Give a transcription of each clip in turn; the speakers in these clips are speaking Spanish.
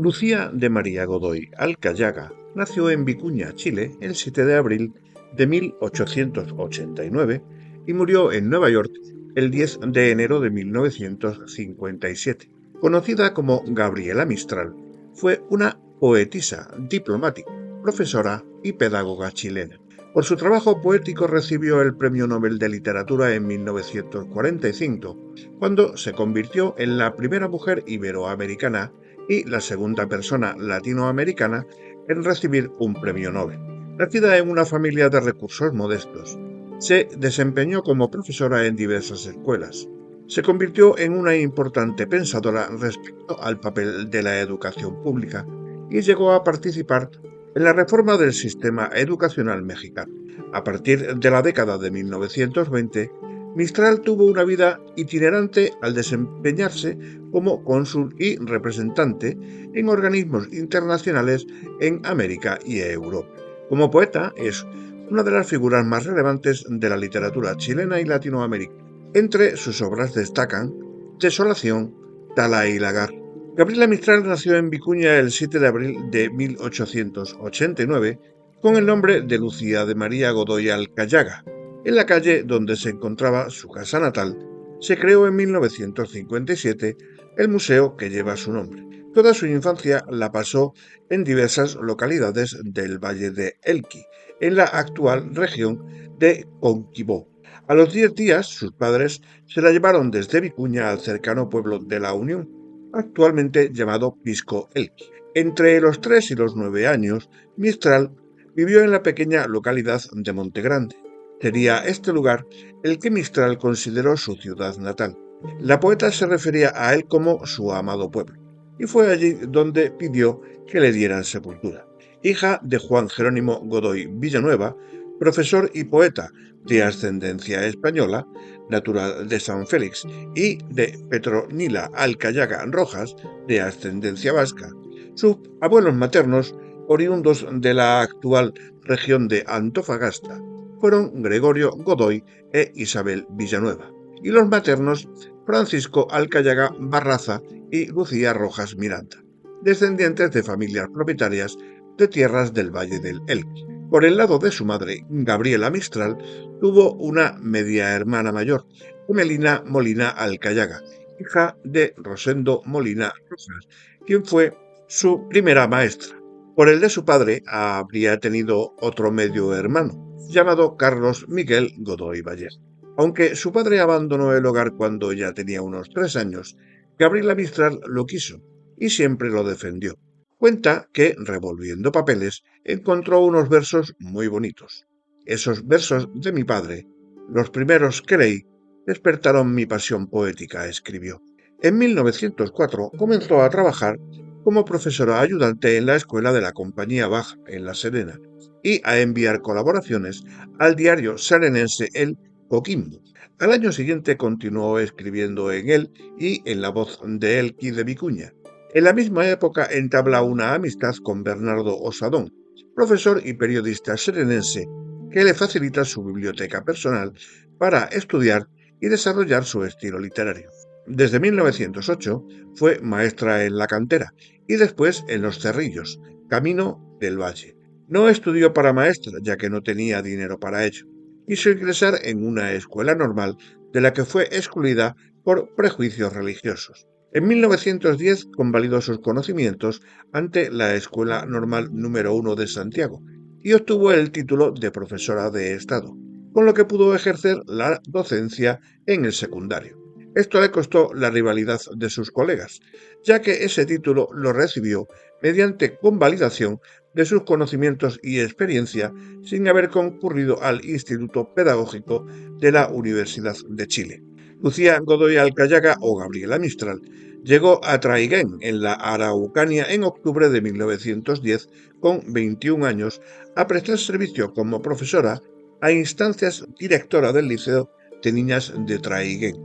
Lucía de María Godoy Alcayaga nació en Vicuña, Chile, el 7 de abril de 1889 y murió en Nueva York el 10 de enero de 1957. Conocida como Gabriela Mistral, fue una poetisa, diplomática, profesora y pedagoga chilena. Por su trabajo poético recibió el Premio Nobel de Literatura en 1945, cuando se convirtió en la primera mujer iberoamericana y la segunda persona latinoamericana en recibir un premio Nobel. Nacida en una familia de recursos modestos, se desempeñó como profesora en diversas escuelas. Se convirtió en una importante pensadora respecto al papel de la educación pública y llegó a participar en la reforma del sistema educacional mexicano. A partir de la década de 1920, Mistral tuvo una vida itinerante al desempeñarse como cónsul y representante en organismos internacionales en América y Europa. Como poeta es una de las figuras más relevantes de la literatura chilena y latinoamericana. Entre sus obras destacan Desolación, Tala y Lagar. Gabriela Mistral nació en Vicuña el 7 de abril de 1889 con el nombre de Lucía de María Godoy Alcayaga. En la calle donde se encontraba su casa natal, se creó en 1957 el museo que lleva su nombre. Toda su infancia la pasó en diversas localidades del Valle de Elqui, en la actual región de Coquimbo. A los 10 días, sus padres se la llevaron desde Vicuña al cercano pueblo de La Unión, actualmente llamado Pisco Elqui. Entre los 3 y los 9 años, Mistral vivió en la pequeña localidad de Montegrande. Sería este lugar el que Mistral consideró su ciudad natal. La poeta se refería a él como su amado pueblo, y fue allí donde pidió que le dieran sepultura. Hija de Juan Jerónimo Godoy Villanueva, profesor y poeta de ascendencia española, natural de San Félix, y de Petronila Alcayaga Rojas, de ascendencia vasca. Sus abuelos maternos, oriundos de la actual región de Antofagasta, fueron Gregorio Godoy e Isabel Villanueva, y los maternos Francisco Alcayaga Barraza y Lucía Rojas Miranda, descendientes de familias propietarias de tierras del Valle del Elqui. Por el lado de su madre, Gabriela Mistral, tuvo una media hermana mayor, Emelina Molina Alcayaga, hija de Rosendo Molina Rojas, quien fue su primera maestra. Por el de su padre habría tenido otro medio hermano, llamado Carlos Miguel Godoy Vallejo. Aunque su padre abandonó el hogar cuando ya tenía unos 3 años, Gabriela Mistral lo quiso y siempre lo defendió. Cuenta que, revolviendo papeles, encontró unos versos muy bonitos. Esos versos de mi padre, los primeros que leí, despertaron mi pasión poética, escribió. En 1904 comenzó a trabajar como profesora ayudante en la escuela de la Compañía Baja, en La Serena, y a enviar colaboraciones al diario serenense El Coquimbo. Al año siguiente continuó escribiendo en él y en La Voz de Elqui de Vicuña. En la misma época entabla una amistad con Bernardo Osadón, profesor y periodista serenense, que le facilita su biblioteca personal para estudiar y desarrollar su estilo literario. Desde 1908 fue maestra en La Cantera y después en Los Cerrillos, Camino del Valle. No estudió para maestra, ya que no tenía dinero para ello. Quiso ingresar en una escuela normal, de la que fue excluida por prejuicios religiosos. En 1910 convalidó sus conocimientos ante la Escuela Normal número 1 de Santiago y obtuvo el título de profesora de Estado, con lo que pudo ejercer la docencia en el secundario. Esto le costó la rivalidad de sus colegas, ya que ese título lo recibió mediante convalidación de sus conocimientos y experiencia sin haber concurrido al Instituto Pedagógico de la Universidad de Chile. Lucía Godoy Alcayaga o Gabriela Mistral llegó a Traiguén, en la Araucanía, en octubre de 1910, con 21 años, a prestar servicio como profesora a instancias directora del Liceo de Niñas de Traiguén.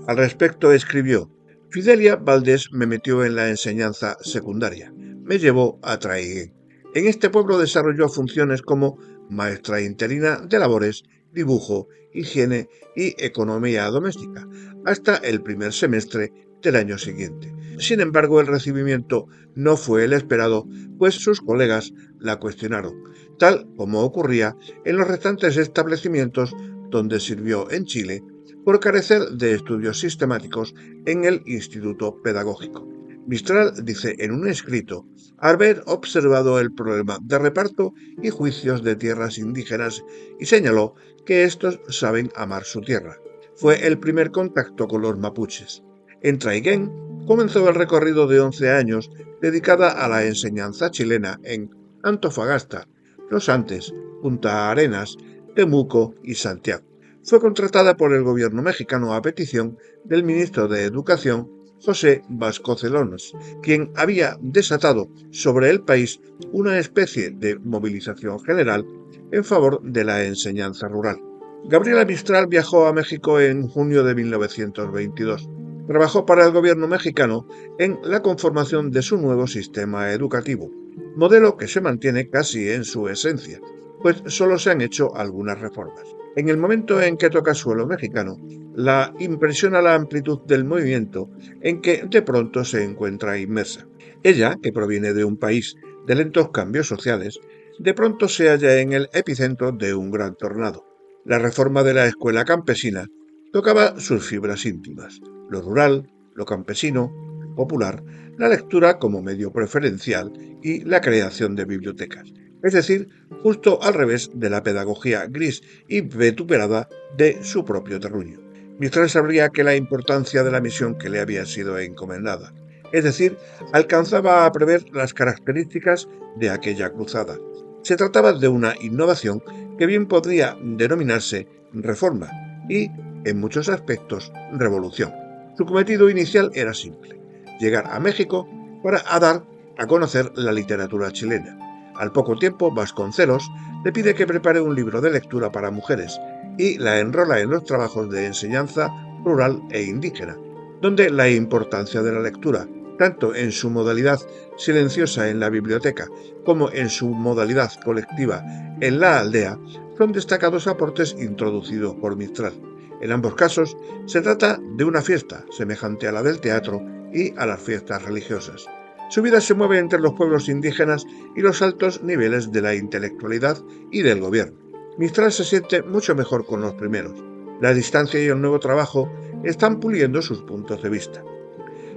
Al respecto escribió: Fidelia Valdés me metió en la enseñanza secundaria, me llevó a Traiguén. En este pueblo desarrolló funciones como maestra interina de labores, dibujo, higiene y economía doméstica, hasta el primer semestre del año siguiente. Sin embargo, el recibimiento no fue el esperado, pues sus colegas la cuestionaron, tal como ocurría en los restantes establecimientos donde sirvió en Chile, por carecer de estudios sistemáticos en el Instituto Pedagógico. Mistral dice en un escrito haber observado el problema de reparto y juicios de tierras indígenas y señaló que estos saben amar su tierra. Fue el primer contacto con los mapuches. En Traiguén comenzó el recorrido de 11 años dedicada a la enseñanza chilena en Antofagasta, Los Andes, Punta Arenas, Temuco y Santiago. Fue contratada por el gobierno mexicano a petición del ministro de Educación, José Vasconcelos, quien había desatado sobre el país una especie de movilización general en favor de la enseñanza rural. Gabriela Mistral viajó a México en junio de 1922. Trabajó para el gobierno mexicano en la conformación de su nuevo sistema educativo, modelo que se mantiene casi en su esencia, pues solo se han hecho algunas reformas. En el momento en que toca suelo mexicano, la impresiona la amplitud del movimiento en que de pronto se encuentra inmersa. Ella, que proviene de un país de lentos cambios sociales, de pronto se halla en el epicentro de un gran tornado. La reforma de la escuela campesina tocaba sus fibras íntimas, lo rural, lo campesino, lo popular, la lectura como medio preferencial y la creación de bibliotecas. Es decir, justo al revés de la pedagogía gris y vituperada de su propio terruño. Mistral sabría que la importancia de la misión que le había sido encomendada, es decir, alcanzaba a prever las características de aquella cruzada. Se trataba de una innovación que bien podría denominarse reforma y, en muchos aspectos, revolución. Su cometido inicial era simple: llegar a México para dar a conocer la literatura chilena. Al poco tiempo, Vasconcelos le pide que prepare un libro de lectura para mujeres y la enrola en los trabajos de enseñanza rural e indígena, donde la importancia de la lectura, tanto en su modalidad silenciosa en la biblioteca como en su modalidad colectiva en la aldea, son destacados aportes introducidos por Mistral. En ambos casos, se trata de una fiesta semejante a la del teatro y a las fiestas religiosas. Su vida se mueve entre los pueblos indígenas y los altos niveles de la intelectualidad y del gobierno. Mistral se siente mucho mejor con los primeros. La distancia y el nuevo trabajo están puliendo sus puntos de vista.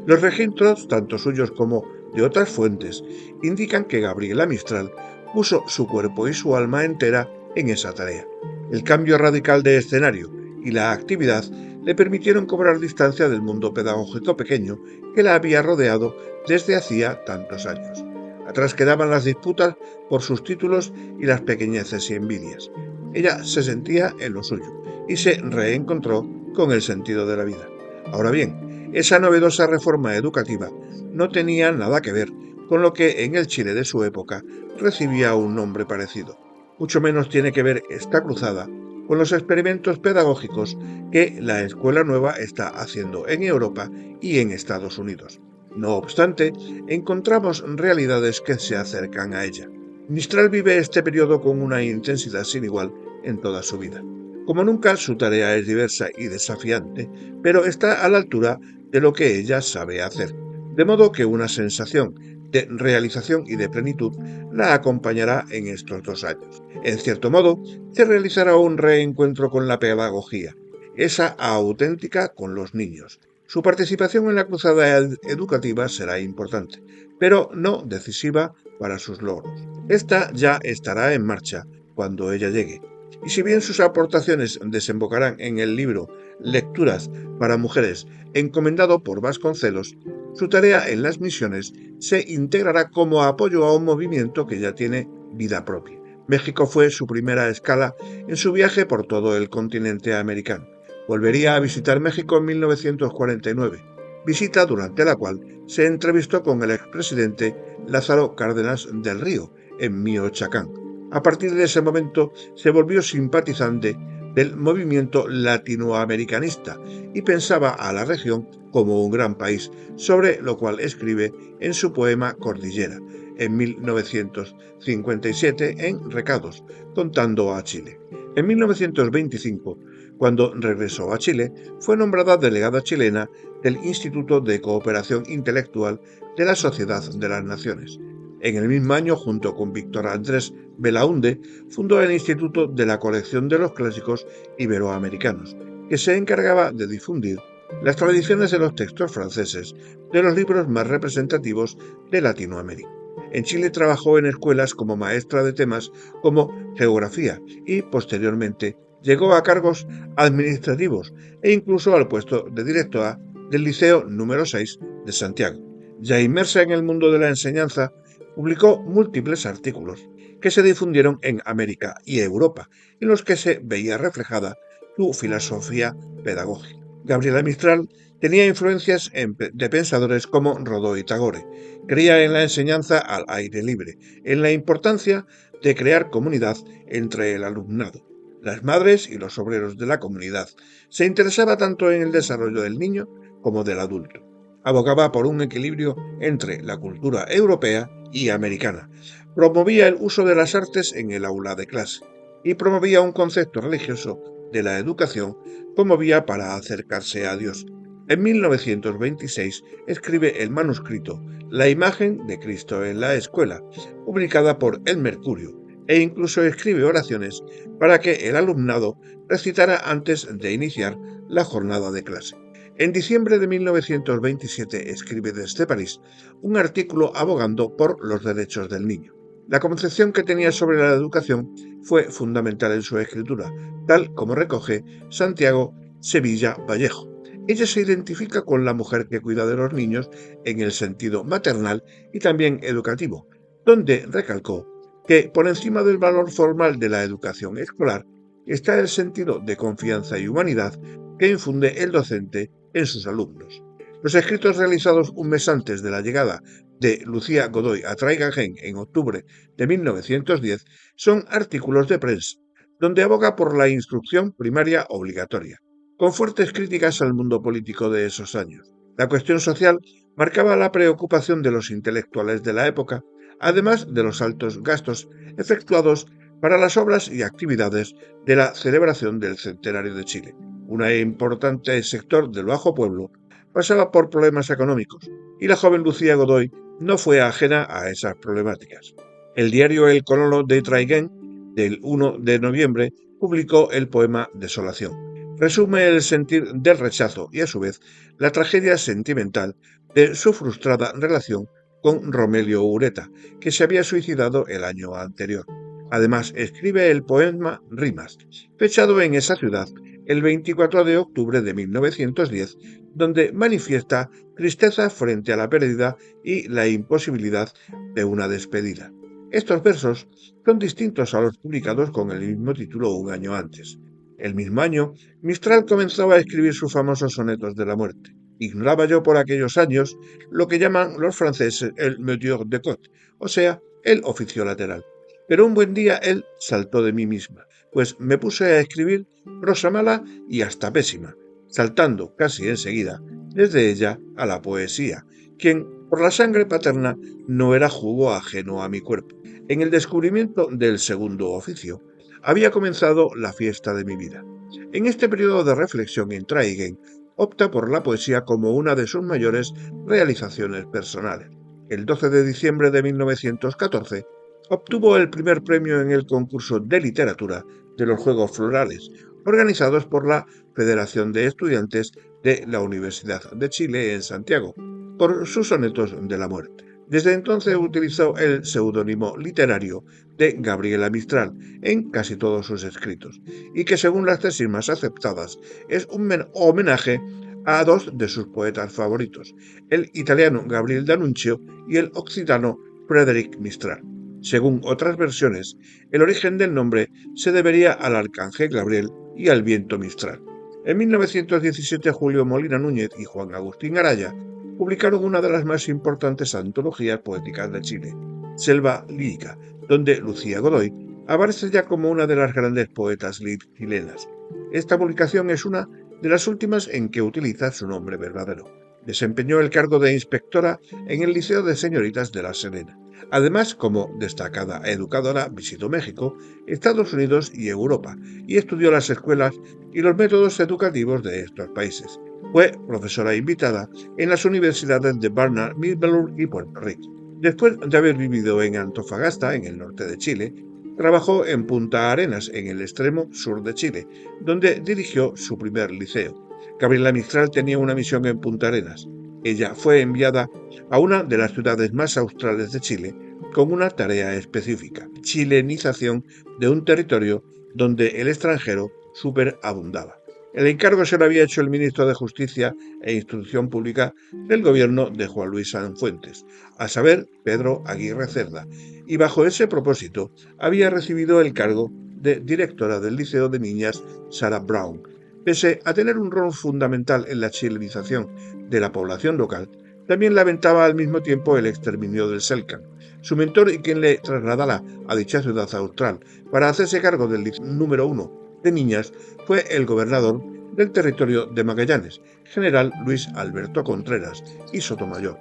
Los registros, tanto suyos como de otras fuentes, indican que Gabriela Mistral puso su cuerpo y su alma entera en esa tarea. El cambio radical de escenario y la actividad le permitieron cobrar distancia del mundo pedagógico pequeño que la había rodeado desde hacía tantos años. Atrás quedaban las disputas por sus títulos y las pequeñeces y envidias. Ella se sentía en lo suyo y se reencontró con el sentido de la vida. Ahora bien, esa novedosa reforma educativa no tenía nada que ver con lo que en el Chile de su época recibía un nombre parecido. Mucho menos tiene que ver esta cruzada con los experimentos pedagógicos que la Escuela Nueva está haciendo en Europa y en Estados Unidos. No obstante, encontramos realidades que se acercan a ella. Mistral vive este periodo con una intensidad sin igual en toda su vida. Como nunca, su tarea es diversa y desafiante, pero está a la altura de lo que ella sabe hacer, de modo que una sensación de realización y de plenitud la acompañará en estos 2 años. En cierto modo, se realizará un reencuentro con la pedagogía, esa auténtica con los niños. Su participación en la cruzada educativa será importante, pero no decisiva para sus logros. Esta ya estará en marcha cuando ella llegue. Y si bien sus aportaciones desembocarán en el libro Lecturas para Mujeres, encomendado por Vasconcelos, su tarea en las misiones se integrará como apoyo a un movimiento que ya tiene vida propia. México fue su primera escala en su viaje por todo el continente americano. Volvería a visitar México en 1949, visita durante la cual se entrevistó con el expresidente Lázaro Cárdenas del Río, en Michoacán. A partir de ese momento se volvió simpatizante del movimiento latinoamericanista y pensaba a la región como un gran país, sobre lo cual escribe en su poema Cordillera, en 1957 en Recados, contando a Chile. En 1925, cuando regresó a Chile, fue nombrada delegada chilena del Instituto de Cooperación Intelectual de la Sociedad de las Naciones. En el mismo año, junto con Víctor Andrés Belaúnde, fundó el Instituto de la Colección de los Clásicos Iberoamericanos, que se encargaba de difundir las tradiciones de los textos franceses de los libros más representativos de Latinoamérica. En Chile trabajó en escuelas como maestra de temas como geografía y, posteriormente, llegó a cargos administrativos e incluso al puesto de directora del Liceo número 6 de Santiago. Ya inmersa en el mundo de la enseñanza, publicó múltiples artículos que se difundieron en América y Europa, en los que se veía reflejada su filosofía pedagógica. Gabriela Mistral tenía influencias de pensadores como Rodó y Tagore. Creía en la enseñanza al aire libre, en la importancia de crear comunidad entre el alumnado, las madres y los obreros de la comunidad. Se interesaba tanto en el desarrollo del niño como del adulto. Abogaba por un equilibrio entre la cultura europea y americana. Promovía el uso de las artes en el aula de clase y promovía un concepto religioso de la educación como vía para acercarse a Dios. En 1926 escribe el manuscrito La imagen de Cristo en la escuela, publicada por El Mercurio, e incluso escribe oraciones para que el alumnado recitara antes de iniciar la jornada de clase. En diciembre de 1927 escribe desde París un artículo abogando por los derechos del niño. La concepción que tenía sobre la educación fue fundamental en su escritura, tal como recoge Santiago Sevilla Vallejo. Ella se identifica con la mujer que cuida de los niños en el sentido maternal y también educativo, donde recalcó que por encima del valor formal de la educación escolar está el sentido de confianza y humanidad que infunde el docente en sus alumnos. Los escritos realizados un mes antes de la llegada de Lucía Godoy a Traigagen en octubre de 1910 son artículos de prensa, donde aboga por la instrucción primaria obligatoria, con fuertes críticas al mundo político de esos años. La cuestión social marcaba la preocupación de los intelectuales de la época, además de los altos gastos efectuados para las obras y actividades de la celebración del centenario de Chile. Un importante sector del Bajo Pueblo pasaba por problemas económicos, y la joven Lucía Godoy no fue ajena a esas problemáticas. El diario El Cololo de Traiguén, del 1 de noviembre, publicó el poema Desolación. Resume el sentir del rechazo y, a su vez, la tragedia sentimental de su frustrada relación con Romelio Ureta, que se había suicidado el año anterior. Además, escribe el poema Rimas, fechado en esa ciudad el 24 de octubre de 1910, donde manifiesta tristeza frente a la pérdida y la imposibilidad de una despedida. Estos versos son distintos a los publicados con el mismo título un año antes. El mismo año, Mistral comenzó a escribir sus famosos sonetos de la muerte. Ignoraba yo por aquellos años lo que llaman los franceses el métier de côte, o sea, el oficio lateral. Pero un buen día él saltó de mí misma, pues me puse a escribir prosa mala y hasta pésima, saltando casi enseguida desde ella a la poesía, quien por la sangre paterna no era jugo ajeno a mi cuerpo. En el descubrimiento del segundo oficio había comenzado la fiesta de mi vida. En este periodo de reflexión en Traiguén opta por la poesía como una de sus mayores realizaciones personales. El 12 de diciembre de 1914 obtuvo el primer premio en el concurso de literatura de los Juegos Florales, organizados por la Federación de Estudiantes de la Universidad de Chile en Santiago, por sus sonetos de la muerte. Desde entonces utilizó el seudónimo literario de Gabriela Mistral en casi todos sus escritos, y que según las tesis más aceptadas es un homenaje a dos de sus poetas favoritos, el italiano Gabriel D'Annunzio y el occitano Frédéric Mistral. Según otras versiones, el origen del nombre se debería al arcángel Gabriel y al viento Mistral. En 1917, Julio Molina Núñez y Juan Agustín Araya publicaron una de las más importantes antologías poéticas de Chile, Selva Lírica, donde Lucía Godoy aparece ya como una de las grandes poetas chilenas. Esta publicación es una de las últimas en que utiliza su nombre verdadero. Desempeñó el cargo de inspectora en el Liceo de Señoritas de La Serena. Además, como destacada educadora, visitó México, Estados Unidos y Europa, y estudió las escuelas y los métodos educativos de estos países. Fue profesora invitada en las universidades de Barnard, Middelburg y Puerto Rico. Después de haber vivido en Antofagasta, en el norte de Chile, trabajó en Punta Arenas, en el extremo sur de Chile, donde dirigió su primer liceo. Gabriela Mistral tenía una misión en Punta Arenas. Ella fue enviada a una de las ciudades más australes de Chile con una tarea específica: chilenización de un territorio donde el extranjero superabundaba. El encargo se lo había hecho el ministro de Justicia e Instrucción Pública del gobierno de Juan Luis Sanfuentes, a saber, Pedro Aguirre Cerda, y bajo ese propósito había recibido el cargo de directora del Liceo de Niñas Sarah Brown. Pese a tener un rol fundamental en la chilenización de la población local, también lamentaba al mismo tiempo el exterminio del Selknam. Su mentor y quien le trasladara a dicha ciudad austral para hacerse cargo del liceo número 1 de niñas fue el gobernador del territorio de Magallanes, general Luis Alberto Contreras y Sotomayor.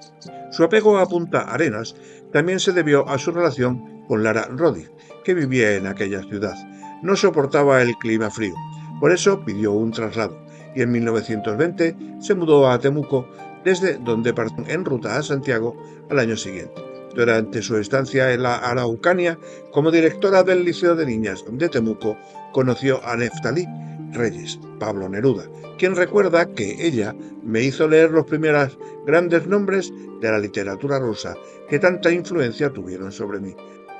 Su apego a Punta Arenas también se debió a su relación con Lara Roddick, que vivía en aquella ciudad. No soportaba el clima frío, por eso pidió un traslado, y en 1920 se mudó a Temuco, desde donde partió en ruta a Santiago al año siguiente. Durante su estancia en la Araucanía, como directora del Liceo de Niñas de Temuco, conoció a Neftalí Reyes, Pablo Neruda, quien recuerda que ella me hizo leer los primeros grandes nombres de la literatura rusa que tanta influencia tuvieron sobre mí.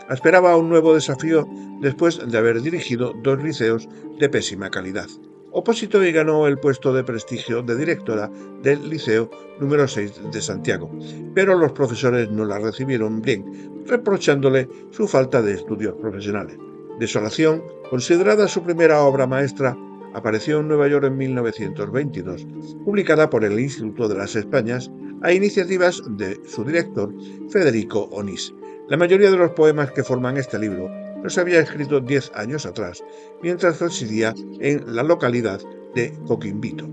Esperaba un nuevo desafío después de haber dirigido 2 liceos de pésima calidad. Opositó y ganó el puesto de prestigio de directora del Liceo número 6 de Santiago, pero los profesores no la recibieron bien, reprochándole su falta de estudios profesionales. Desolación, considerada su primera obra maestra, apareció en Nueva York en 1922, publicada por el Instituto de las Españas a iniciativas de su director, Federico Onís. La mayoría de los poemas que forman este libro los había escrito 10 años atrás, mientras residía en la localidad de Coquimbito.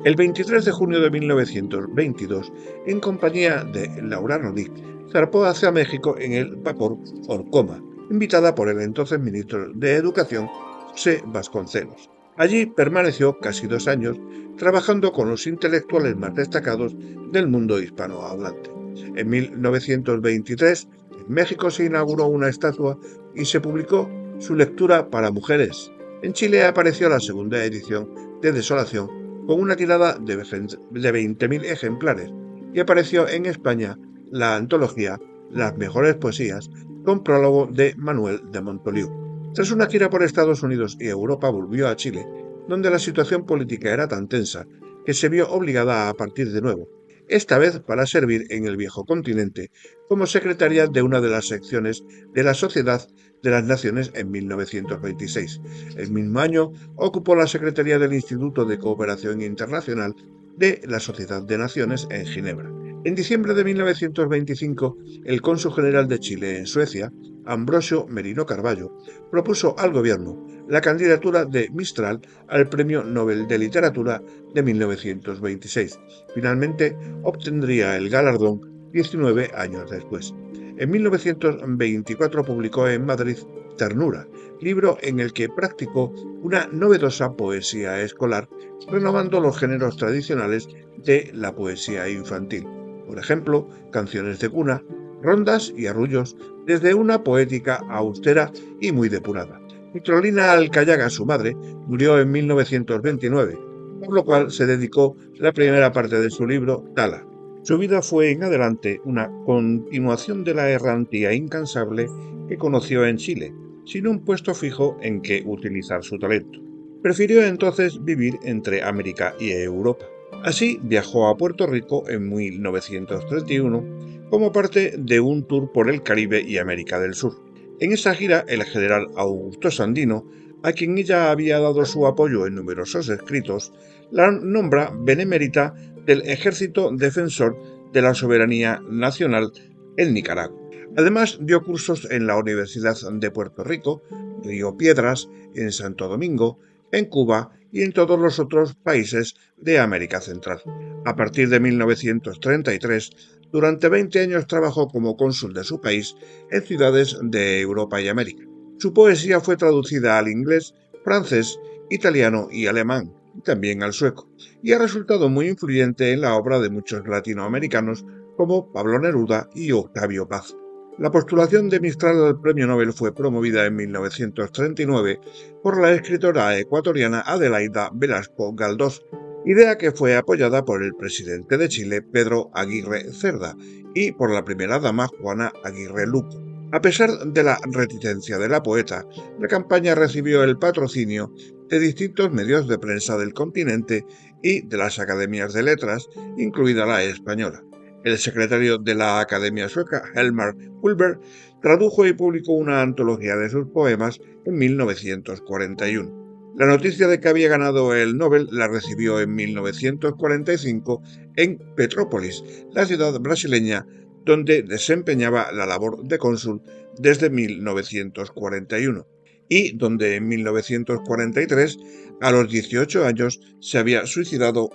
El 23 de junio de 1922, en compañía de Laura Roddick, zarpó hacia México en el vapor Orcoma, invitada por el entonces ministro de Educación, José Vasconcelos. Allí permaneció casi 2 años, trabajando con los intelectuales más destacados del mundo hispanohablante. En 1923, en México se inauguró una estatua y se publicó su lectura para mujeres. En Chile apareció la segunda edición de Desolación, con una tirada de 20.000 ejemplares, y apareció en España la antología Las mejores poesías, con prólogo de Manuel de Montoliu. Tras una gira por Estados Unidos y Europa volvió a Chile, donde la situación política era tan tensa que se vio obligada a partir de nuevo, esta vez para servir en el viejo continente como secretaria de una de las secciones de la Sociedad de las Naciones en 1926. El mismo año ocupó la secretaría del Instituto de Cooperación Internacional de la Sociedad de Naciones en Ginebra. En diciembre de 1925, el cónsul general de Chile en Suecia, Ambrosio Merino Carballo, propuso al gobierno la candidatura de Mistral al Premio Nobel de Literatura de 1926. Finalmente obtendría el galardón 19 años después. En 1924 publicó en Madrid Ternura, libro en el que practicó una novedosa poesía escolar, renovando los géneros tradicionales de la poesía infantil. Por ejemplo, canciones de cuna, rondas y arrullos, desde una poética austera y muy depurada. Microlina Alcayaga, su madre, murió en 1929, por lo cual se dedicó la primera parte de su libro, Tala. Su vida fue en adelante una continuación de la errantía incansable que conoció en Chile, sin un puesto fijo en que utilizar su talento. Prefirió entonces vivir entre América y Europa. Así viajó a Puerto Rico en 1931 como parte de un tour por el Caribe y América del Sur. En esa gira, el general Augusto Sandino, a quien ella había dado su apoyo en numerosos escritos, la nombra benemérita del Ejército Defensor de la Soberanía Nacional en Nicaragua. Además, dio cursos en la Universidad de Puerto Rico, Río Piedras, en Santo Domingo, en Cuba y en todos los otros países de América Central. A partir de 1933, durante 20 años trabajó como cónsul de su país en ciudades de Europa y América. Su poesía fue traducida al inglés, francés, italiano y alemán, y también al sueco, y ha resultado muy influyente en la obra de muchos latinoamericanos como Pablo Neruda y Octavio Paz. La postulación de Mistral al Premio Nobel fue promovida en 1939 por la escritora ecuatoriana Adelaida Velasco Galdós, idea que fue apoyada por el presidente de Chile, Pedro Aguirre Cerda, y por la primera dama Juana Aguirre Luco. A pesar de la reticencia de la poeta, la campaña recibió el patrocinio de distintos medios de prensa del continente y de las academias de letras, incluida la española. El secretario de la Academia Sueca, Helmar Pulver, tradujo y publicó una antología de sus poemas en 1941. La noticia de que había ganado el Nobel la recibió en 1945 en Petrópolis, la ciudad brasileña donde desempeñaba la labor de cónsul desde 1941 y donde en 1943, a los 18 años, se había suicidado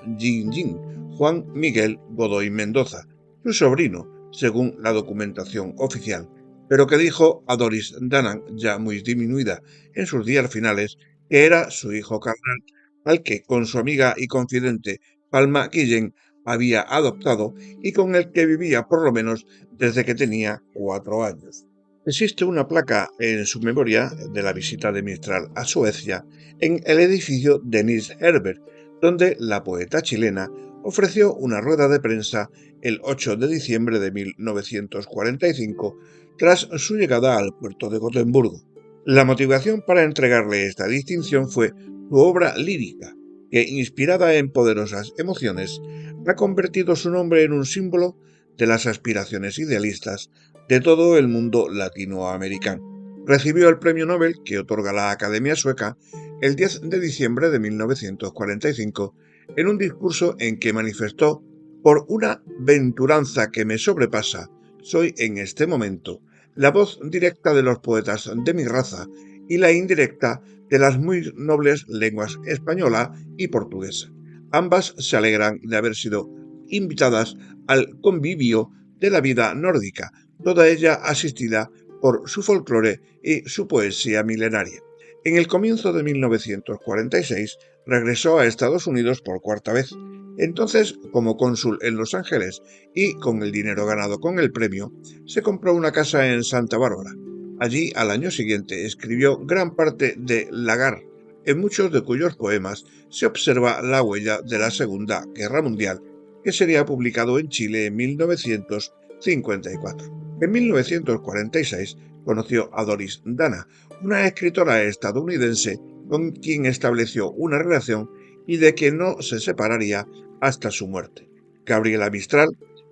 Juan Miguel Godoy Mendoza, su sobrino, según la documentación oficial, pero que dijo a Doris Danan, ya muy disminuida en sus días finales, que era su hijo carnal, al que con su amiga y confidente Palma Guillén había adoptado y con el que vivía por lo menos desde que tenía 4 años. Existe una placa en su memoria de la visita de Mistral a Suecia en el edificio de Nils Herbert, donde la poeta chilena ofreció una rueda de prensa el 8 de diciembre de 1945 tras su llegada al puerto de Gotemburgo. La motivación para entregarle esta distinción fue su obra lírica, que, inspirada en poderosas emociones, ha convertido su nombre en un símbolo de las aspiraciones idealistas de todo el mundo latinoamericano. Recibió el premio Nobel que otorga la Academia Sueca el 10 de diciembre de 1945 en un discurso en que manifestó: «Por una venturanza que me sobrepasa, soy en este momento la voz directa de los poetas de mi raza y la indirecta de las muy nobles lenguas española y portuguesa. Ambas se alegran de haber sido invitadas al convivio de la vida nórdica, toda ella asistida por su folclore y su poesía milenaria». En el comienzo de 1946 regresó a Estados Unidos por cuarta vez, entonces como cónsul en Los Ángeles, y con el dinero ganado con el premio, se compró una casa en Santa Bárbara. Allí, al año siguiente, escribió gran parte de Lagar, en muchos de cuyos poemas se observa la huella de la Segunda Guerra Mundial, que sería publicado en Chile en 1954. En 1946 conoció a Doris Dana, una escritora estadounidense con quien estableció una relación y de quien no se separaría hasta su muerte. Gabriela Mistral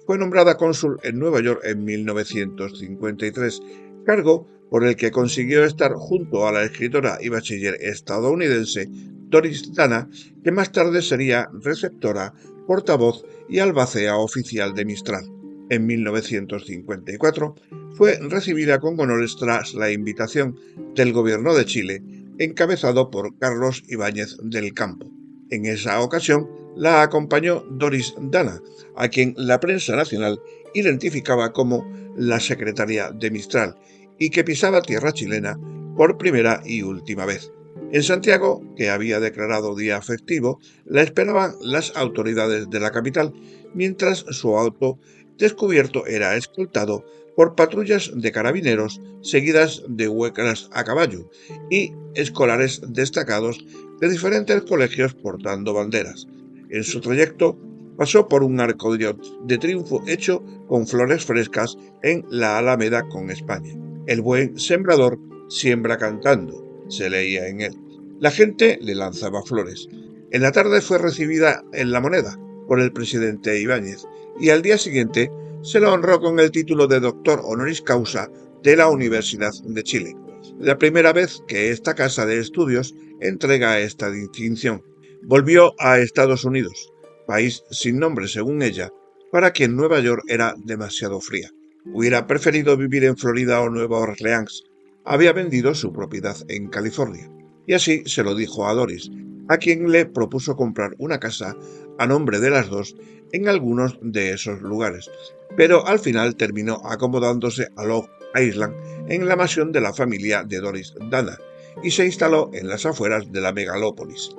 fue nombrada cónsul en Nueva York en 1953, cargo por el que consiguió estar junto a la escritora y bachiller estadounidense Doris Dana, que más tarde sería receptora, portavoz y albacea oficial de Mistral. En 1954 fue recibida con honores tras la invitación del gobierno de Chile, encabezado por Carlos Ibáñez del Campo. En esa ocasión la acompañó Doris Dana, a quien la prensa nacional identificaba como la secretaria de Mistral y que pisaba tierra chilena por primera y última vez. En Santiago, que había declarado día festivo, la esperaban las autoridades de la capital, mientras su auto descubierto era escoltado por patrullas de carabineros seguidas de huecas a caballo y escolares destacados de diferentes colegios portando banderas. En su trayecto pasó por un arco de triunfo hecho con flores frescas en la Alameda con España. «El buen sembrador siembra cantando», se leía en él. La gente le lanzaba flores. En la tarde fue recibida en La Moneda por el presidente Ibáñez y al día siguiente se la honró con el título de doctor honoris causa de la Universidad de Chile, la primera vez que esta casa de estudios entrega esta distinción. Volvió a Estados Unidos, país sin nombre según ella, para quien Nueva York era demasiado fría. Hubiera preferido vivir en Florida o Nueva Orleans. Había vendido su propiedad en California. Y así se lo dijo a Doris, a quien le propuso comprar una casa a nombre de las dos en algunos de esos lugares, pero al final terminó acomodándose a Long Island en la mansión de la familia de Doris Dana y se instaló en las afueras de la megalópolis.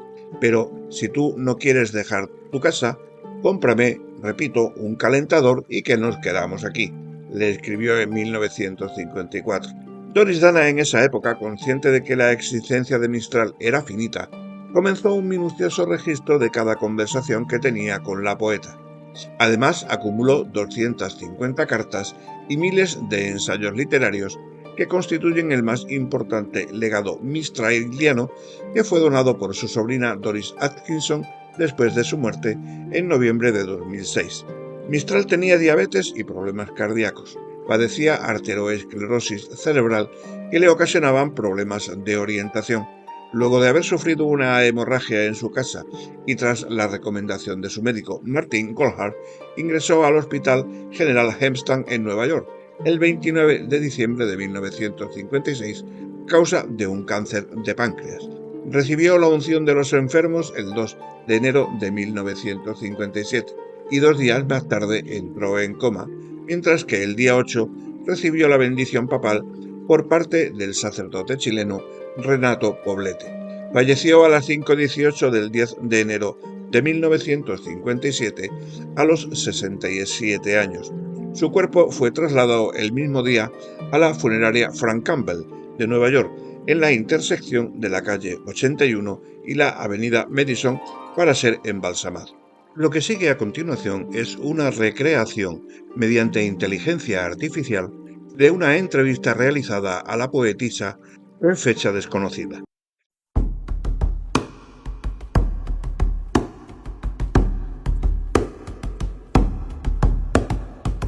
pero si tú no quieres dejar tu casa, cómprame, repito, un calentador y que nos quedamos aquí, le escribió en 1954. Doris Dana en esa época, consciente de que la existencia de Mistral era finita, comenzó un minucioso registro de cada conversación que tenía con la poeta. Además, acumuló 250 cartas y miles de ensayos literarios que constituyen el más importante legado mistraliano que fue donado por su sobrina Doris Atkinson después de su muerte en noviembre de 2006. Mistral tenía diabetes y problemas cardíacos. Padecía arteriosclerosis cerebral que le ocasionaban problemas de orientación. Luego de haber sufrido una hemorragia en su casa y tras la recomendación de su médico Martin Goldhart, ingresó al Hospital General Hempstead en Nueva York el 29 de diciembre de 1956 a causa de un cáncer de páncreas. Recibió la unción de los enfermos el 2 de enero de 1957 y 2 días más tarde entró en coma, mientras que el día 8 recibió la bendición papal por parte del sacerdote chileno Renato Poblete. Falleció a las 5:18 del 10 de enero de 1957 a los 67 años. Su cuerpo fue trasladado el mismo día a la funeraria Frank Campbell de Nueva York, en la intersección de la calle 81 y la avenida Madison, para ser embalsamado. Lo que sigue a continuación es una recreación mediante inteligencia artificial de una entrevista realizada a la poetisa en fecha desconocida.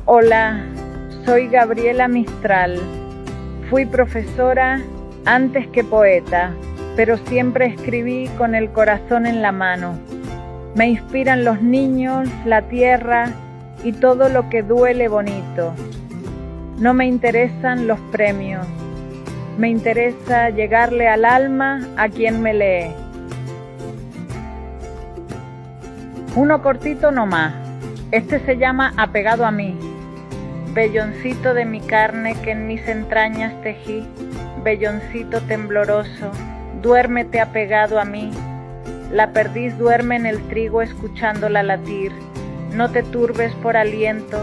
Hola, soy Gabriela Mistral. Fui profesora antes que poeta, pero siempre escribí con el corazón en la mano. Me inspiran los niños, la tierra y todo lo que duele bonito. No me interesan los premios. Me interesa llegarle al alma a quien me lee. Uno cortito nomás. Este se llama Apegado a mí. Velloncito de mi carne que en mis entrañas tejí, velloncito tembloroso, duérmete apegado a mí. La perdiz duerme en el trigo escuchándola latir. No te turbes por aliento,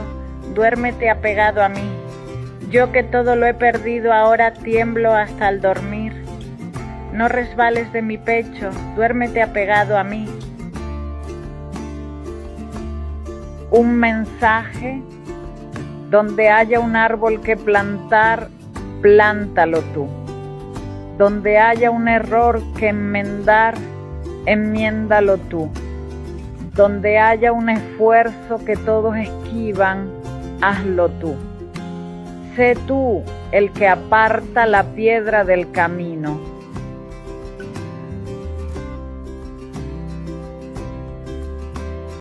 duérmete apegado a mí. Yo que todo lo he perdido ahora tiemblo hasta al dormir. No resbales de mi pecho, duérmete apegado a mí. Un mensaje: donde haya un árbol que plantar, plántalo tú. Donde haya un error que enmendar, enmiéndalo tú. Donde haya un esfuerzo que todos esquivan, hazlo tú. Sé tú el que aparta la piedra del camino.